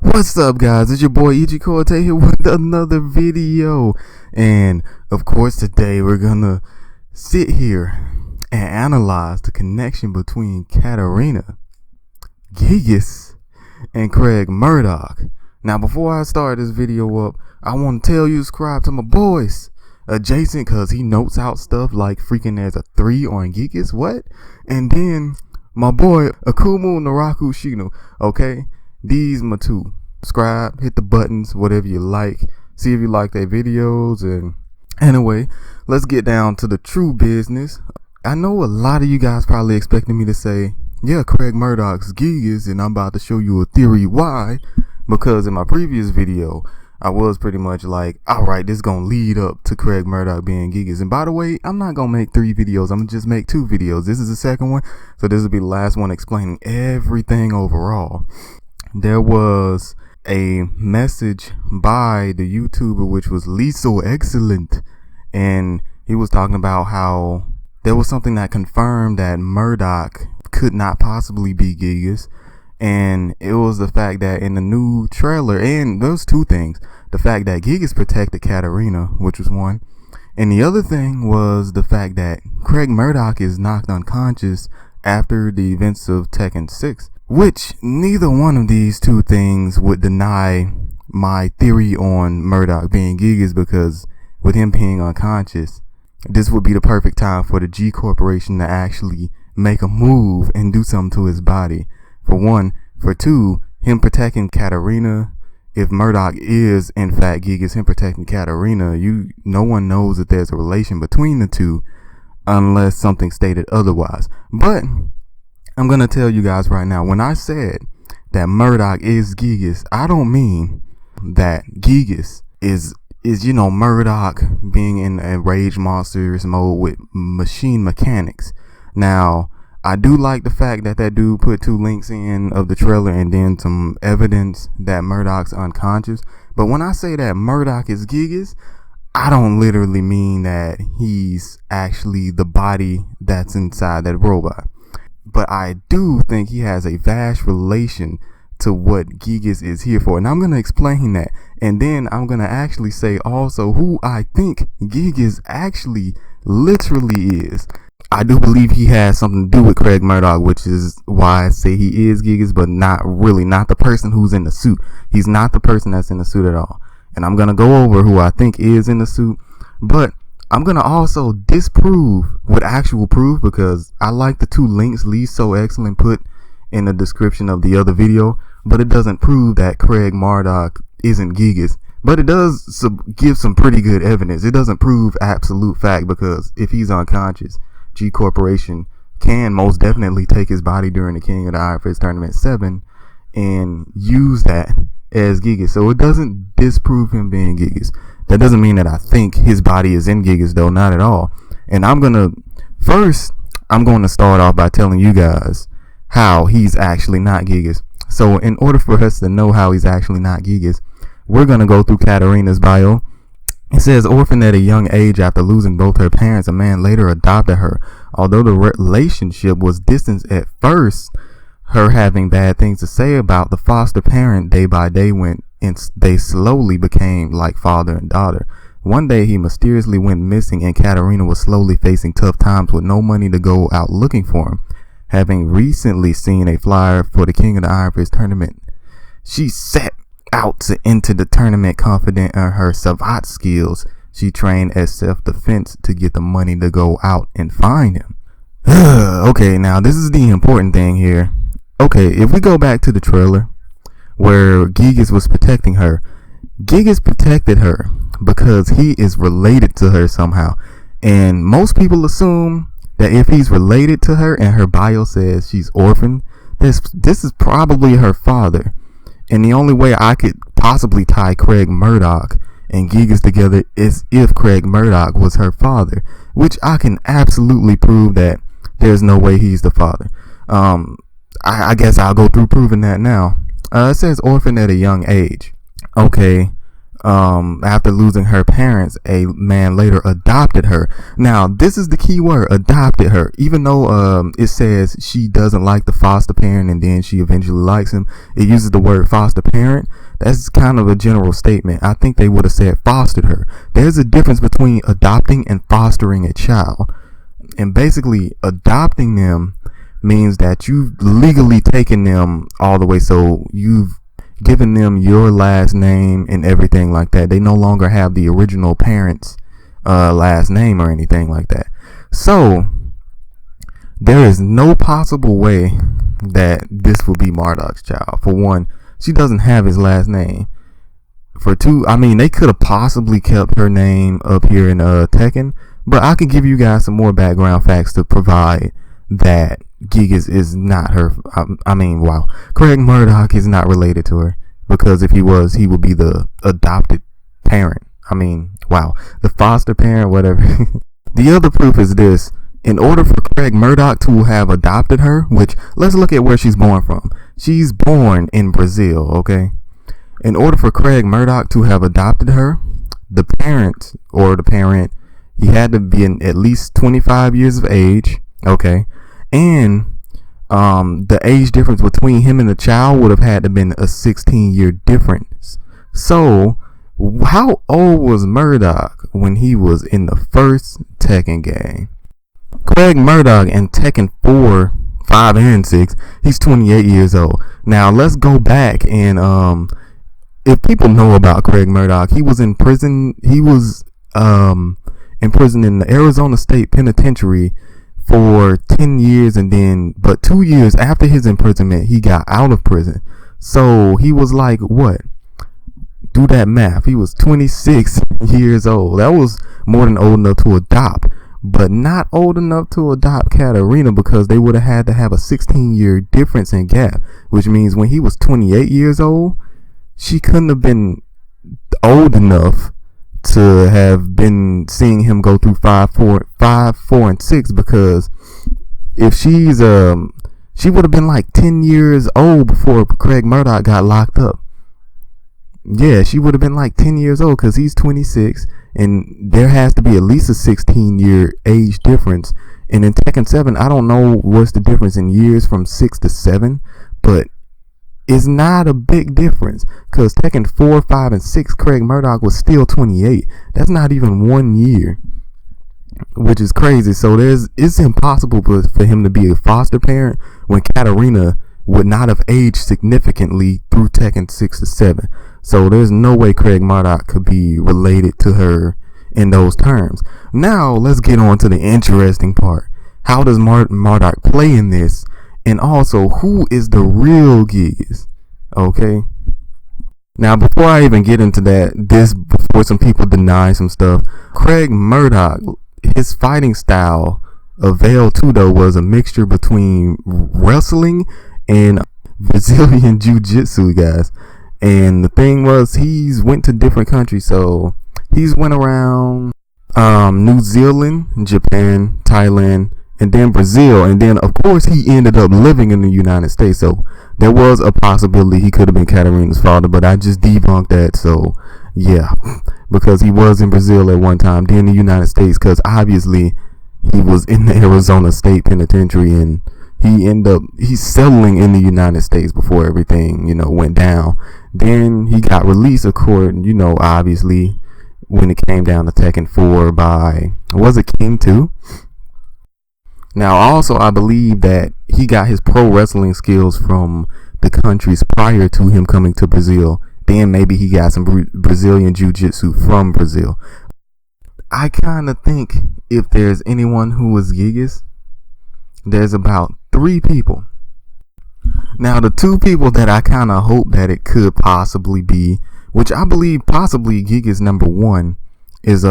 What's up, guys? It's your boy Ichikorte here with another video. And of course, today we're gonna sit here and analyze the connection between Katarina, Gigas, and Craig Murdock. Now, before I start this video up, I want to tell you to subscribe to my boys Adjacent, cause he notes out stuff like freaking there's a 3 on Gigas. What? And then my boy Akumu Naraku Shino. Okay, these my two. Subscribe, hit the buttons, whatever you like. See if you like their videos. And anyway, let's get down to the true business. I know a lot of you guys probably expecting me to say, yeah, Craig Murdock's Gigas, and I'm about to show you a theory why. Because in my previous video, I was pretty much like, alright, this is gonna lead up to Craig Murdock being Gigas. And by the way, I'm not gonna make 3 videos, I'm gonna just make 2 videos. This is the second one, so this will be the last one explaining everything overall. There was a message by the YouTuber, which was Liso Excellent, and he was talking about how there was something that confirmed that Murdock could not possibly be Gigas. And it was the fact that in the new trailer, and those 2 things, the fact that Gigas protected Katarina, which was one, and the other thing was the fact that Craig Murdock is knocked unconscious after the events of Tekken 6, which neither one of these 2 things would deny my theory on Murdock being Gigas, because with him being unconscious, this would be the perfect time for the G Corporation to actually make a move and do something to his body. For one. For 2, him protecting Katarina, if Murdock is in fact Gigas, him protecting Katarina, no one knows that there's a relation between the 2 unless something stated otherwise. But I'm gonna tell you guys right now, when I said that Murdock is Gigas, I don't mean that Gigas is Murdock being in a Rage Monsters mode with machine mechanics. Now, I do like the fact that dude put 2 links in of the trailer and then some evidence that Murdock's unconscious. But when I say that Murdock is Gigas, I don't literally mean that he's actually the body that's inside that robot. But I do think he has a vast relation to what Gigas is here for. And I'm going to explain that. And then I'm going to actually say also who I think Gigas actually literally is. I do believe he has something to do with Craig Murdock, which is why I say he is Gigas, but not really, not the person who's in the suit. He's not the person that's in the suit at all. And I'm going to go over who I think is in the suit, but I'm going to also disprove with actual proof, because I like the 2 links Lee So Excellent put in the description of the other video, but it doesn't prove that Craig Murdock isn't Gigas. But it does give some pretty good evidence. It doesn't prove absolute fact, because if he's unconscious, G Corporation can most definitely take his body during the King of the Iron Fist Tournament 7 and use that as Gigas. So it doesn't disprove him being Gigas. That doesn't mean that I think his body is in Gigas, though, not at all. And I'm going to start off by telling you guys how he's actually not Gigas. So in order for us to know how he's actually not Gigas, we're going to go through Katarina's bio. It says, orphaned at a young age after losing both her parents, a man later adopted her. Although the relationship was distant at first, her having bad things to say about the foster parent day by day went, and they slowly became like father and daughter. One day he mysteriously went missing, and Katarina was slowly facing tough times with no money to go out looking for him. Having recently seen a flyer for the King of the Iron Fist tournament, she set out to enter the tournament confident in her savate skills. She trained as self-defense to get the money to go out and find him. Okay, now this is the important thing here. Okay, if we go back to the trailer where Gigas was protecting her, Gigas protected her because he is related to her somehow. And most people assume that if he's related to her and her bio says she's orphaned, this is probably her father. And the only way I could possibly tie Craig Murdock and Gigas together is if Craig Murdock was her father, which I can absolutely prove that there's no way he's the father. I guess I'll go through proving that now. It says orphaned at a young age. Okay, after losing her parents, a man later adopted her. Now, this is the key word, adopted her. Even though it says she doesn't like the foster parent and then she eventually likes him, it uses the word foster parent. That's kind of a general statement. I think they would have said fostered her. There's a difference between adopting and fostering a child. And basically, adopting them means that you've legally taken them all the way. So you've given them your last name and everything like that. They no longer have the original parents' last name or anything like that. So there is no possible way that this will be Murdock's child. For one, she doesn't have his last name. For two, I mean, they could have possibly kept her name up here in Tekken, but I can give you guys some more background facts to provide that Gigas is not her. Wow. Craig Murdock is not related to her, because if he was, he would be the adopted parent. The foster parent, whatever. The other proof is this. In order for Craig Murdock to have adopted her, which, let's look at where she's born from. She's born in Brazil, okay? In order for Craig Murdock to have adopted her, the parent, he had to be at least 25 years of age, okay? And the age difference between him and the child would have had to been a 16-year difference. So, how old was Murdock when he was in the first Tekken game? Craig Murdock in Tekken 4, 5, and 6, he's 28 years old. Now, let's go back and, if people know about Craig Murdock, he was in prison. He was in prison in the Arizona State Penitentiary for 10 years, but 2 years after his imprisonment, he got out of prison. So he was like, what? Do that math. He was 26 years old. That was more than old enough to adopt, but not old enough to adopt Katarina, because they would have had to have a 16-year difference in gap, which means when he was 28 years old, she couldn't have been old enough to have been seeing him go through 5, 4, and 6, because if she's she would have been like 10 years old before Craig Murdock got locked up. Yeah, she would have been like 10 years old, because he's 26, and there has to be at least a 16-year age difference. And in Tekken 7, I don't know what's the difference in years from 6 to 7, but it's not a big difference, because Tekken 4, 5, and 6, Craig Murdock was still 28. That's not even 1 year, which is crazy. So it's impossible for him to be a foster parent when Katarina would not have aged significantly through Tekken 6 to 7. So there's no way Craig Murdock could be related to her in those terms. Now let's get on to the interesting part. How does Murdock play in this? And also, who is the real Gigas? Okay. Now, before I even get into that, before some people deny some stuff, Craig Murdock, his fighting style of Veil 2, though, was a mixture between wrestling and Brazilian Jiu-Jitsu, guys. And the thing was, he's went to different countries. So he's went around New Zealand, Japan, Thailand, and then Brazil, and then of course he ended up living in the United States. So there was a possibility he could have been Katarina's father, but I just debunked that. So yeah, because he was in Brazil at one time, then the United States, because obviously he was in the Arizona State Penitentiary, and he's settling in the United States before everything went down. Then he got released, of course, obviously when it came down to Tekken 4 by, was it King 2? Now, also, I believe that he got his pro wrestling skills from the countries prior to him coming to Brazil. Then maybe he got some Brazilian Jiu-Jitsu from Brazil. I kind of think if there's anyone who was Gigas, there's about 3 people. Now, the 2 people that I kind of hope that it could possibly be, which I believe possibly Gigas number 1, is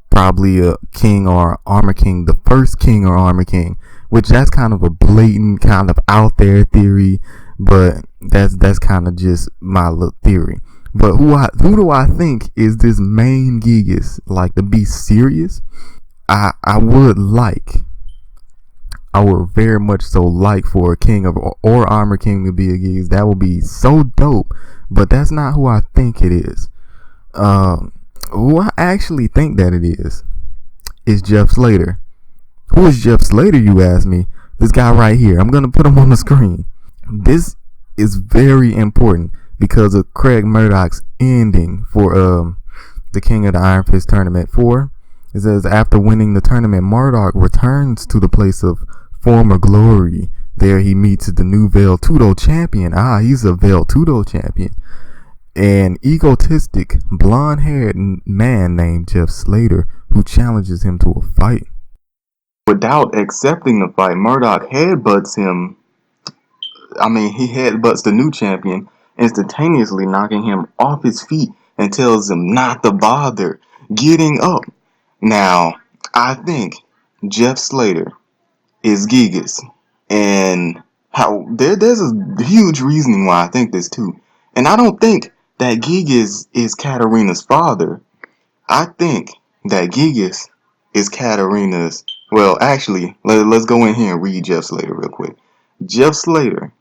probably a king or armor king, the first king or armor king, which that's kind of a blatant, kind of out there theory, but that's kind of just my little theory. But who do I think is this main Gigas? Like, to be serious, I would very much so like for a king or armor king to be a Gigas. That would be so dope, but that's not who I think it is. Um, who I actually think that it is Jeff Slater. Who is Jeff Slater, you ask me? This guy right here. I'm going to put him on the screen. This is very important because of Craig Murdock's ending for the King of the Iron Fist tournament 4. It says, after winning the tournament, Murdock returns to the place of former glory. There he meets the new Vale Tudo champion. He's a Vale Tudo champion. An egotistic, blonde-haired man named Jeff Slater who challenges him to a fight. Without accepting the fight, Murdock headbutts him. He headbutts the new champion, instantaneously knocking him off his feet and tells him not to bother getting up. Now, I think Jeff Slater is Gigas, and there's a huge reasoning why I think this too. And I don't think that Gigas is Katarina's father. I think that Gigas is Katarina's. Well, actually, let's go in here and read Jeff Slater real quick. Jeff Slater.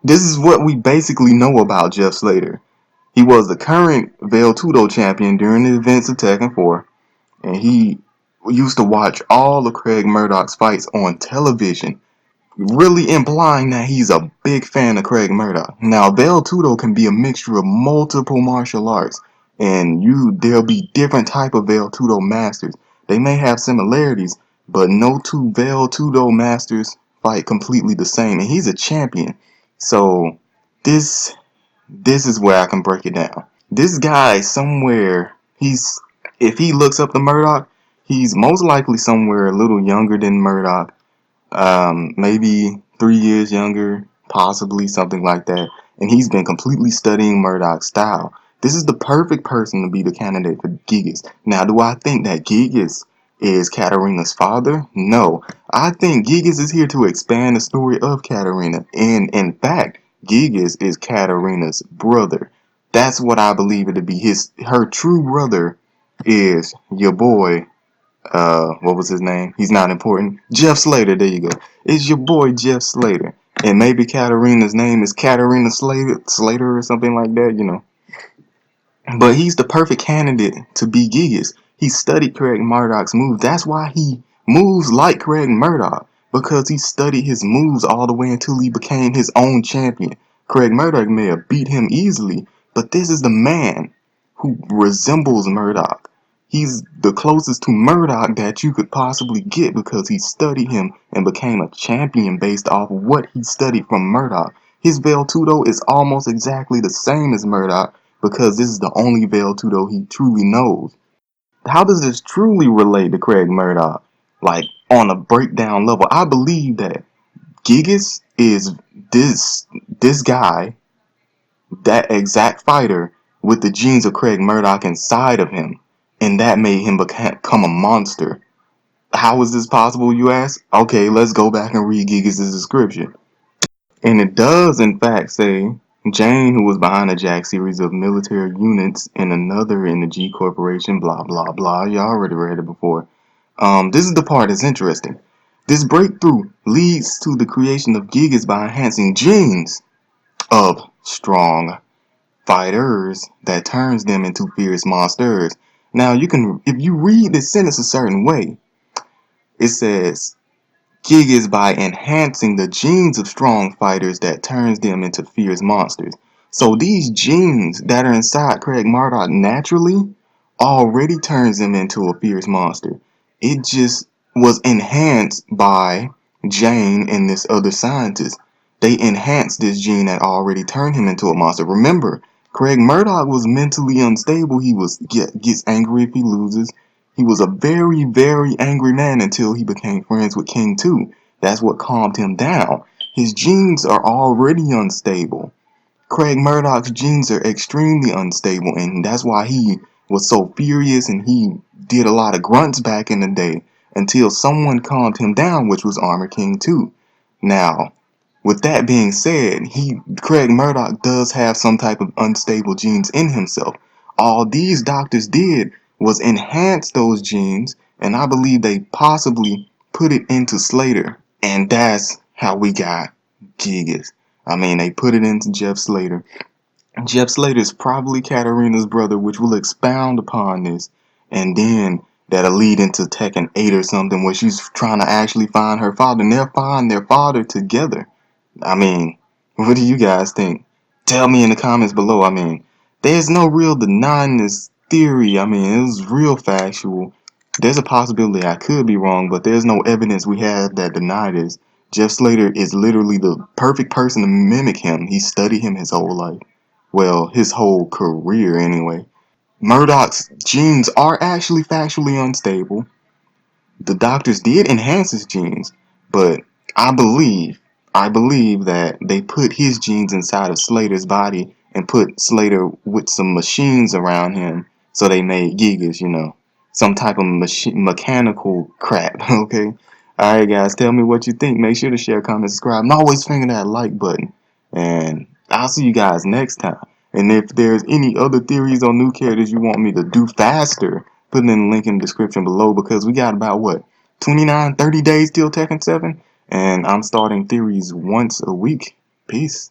This is what we basically know about Jeff Slater. He was the current Vale Tudo champion during the events of Tekken 4, and he used to watch all of Craig Murdock's fights on television, really implying that he's a big fan of Craig Murdock. Now, Vale Tudo can be a mixture of multiple martial arts, and there'll be different type of Vale Tudo masters. They may have similarities, but no two Vale Tudo masters fight completely the same, and he's a champion. So this is where I can break it down. This guy somewhere, if he looks up to Murdock, he's most likely somewhere a little younger than Murdock, maybe 3 years younger, possibly something like that. And he's been completely studying Murdock's style. This is the perfect person to be the candidate for Gigas. Now, do I think that Gigas is Katarina's father? No. I think Gigas is here to expand the story of Katarina. And in fact, Gigas is Katarina's brother. That's what I believe it to be. Her true brother is your boy, what was his name? He's not important. Jeff Slater, there you go. It's your boy Jeff Slater. And maybe Katarina's name is Katarina Slater or something like that, But he's the perfect candidate to be Gigas. He studied Craig Murdock's moves. That's why he moves like Craig Murdock. Because he studied his moves all the way until he became his own champion. Craig Murdock may have beat him easily, but this is the man who resembles Murdock. He's the closest to Murdock that you could possibly get because he studied him and became a champion based off of what he studied from Murdock. His Vale Tudo is almost exactly the same as Murdock because this is the only Vale Tudo he truly knows. How does this truly relate to Craig Murdock? Like, on a breakdown level, I believe that Gigas is this guy, that exact fighter with the genes of Craig Murdock inside of him, and that made him become a monster. How is this possible, you ask? Okay, let's go back and read Gigas' description. And it does, in fact, say Jane, who was behind the Jack series of military units, and another in the G Corporation, blah, blah, blah. You already read it before. This is the part that's interesting. This breakthrough leads to the creation of Gigas by enhancing genes of strong fighters that turns them into fierce monsters. Now, if you read this sentence a certain way, it says, Gigas by enhancing the genes of strong fighters that turns them into fierce monsters. So these genes that are inside Craig Murdock naturally already turns him into a fierce monster. It just was enhanced by Jane and this other scientist. They enhanced this gene that already turned him into a monster. Remember, Craig Murdock was mentally unstable. He gets angry if he loses. He was a very, very angry man until he became friends with King 2. That's what calmed him down. His genes are already unstable. Craig Murdock's genes are extremely unstable, and that's why he was so furious and he did a lot of grunts back in the day until someone calmed him down, which was Armor King 2. Now, with that being said, Craig Murdock does have some type of unstable genes in himself. All these doctors did was enhance those genes, and I believe they possibly put it into Slater, and that's how we got Gigas. They put it into Jeff Slater, Jeff Slater's probably Katarina's brother, which will expound upon this, and then that'll lead into Tekken 8 or something where she's trying to actually find her father, and they'll find their father together. I mean, what do you guys think? Tell me in the comments below. I mean, there's no real denying this theory. I mean, it was real factual. There's a possibility I could be wrong, but there's no evidence we have that deny this. Jeff Slater is literally the perfect person to mimic him. He studied him his whole life. Well, his whole career anyway. Murdock's genes are actually factually unstable. The doctors did enhance his genes, but I believe, I believe that they put his genes inside of Slater's body and put Slater with some machines around him, so they made Gigas, some type of mechanical crap. Okay, all right, guys, tell me what you think. Make sure to share, comment, subscribe, and always finger that like button. And I'll see you guys next time. And if there's any other theories on new characters you want me to do faster, put it in the link in the description below, because we got about what, 29, 30 days till Tekken 7, and I'm starting theories once a week. Peace.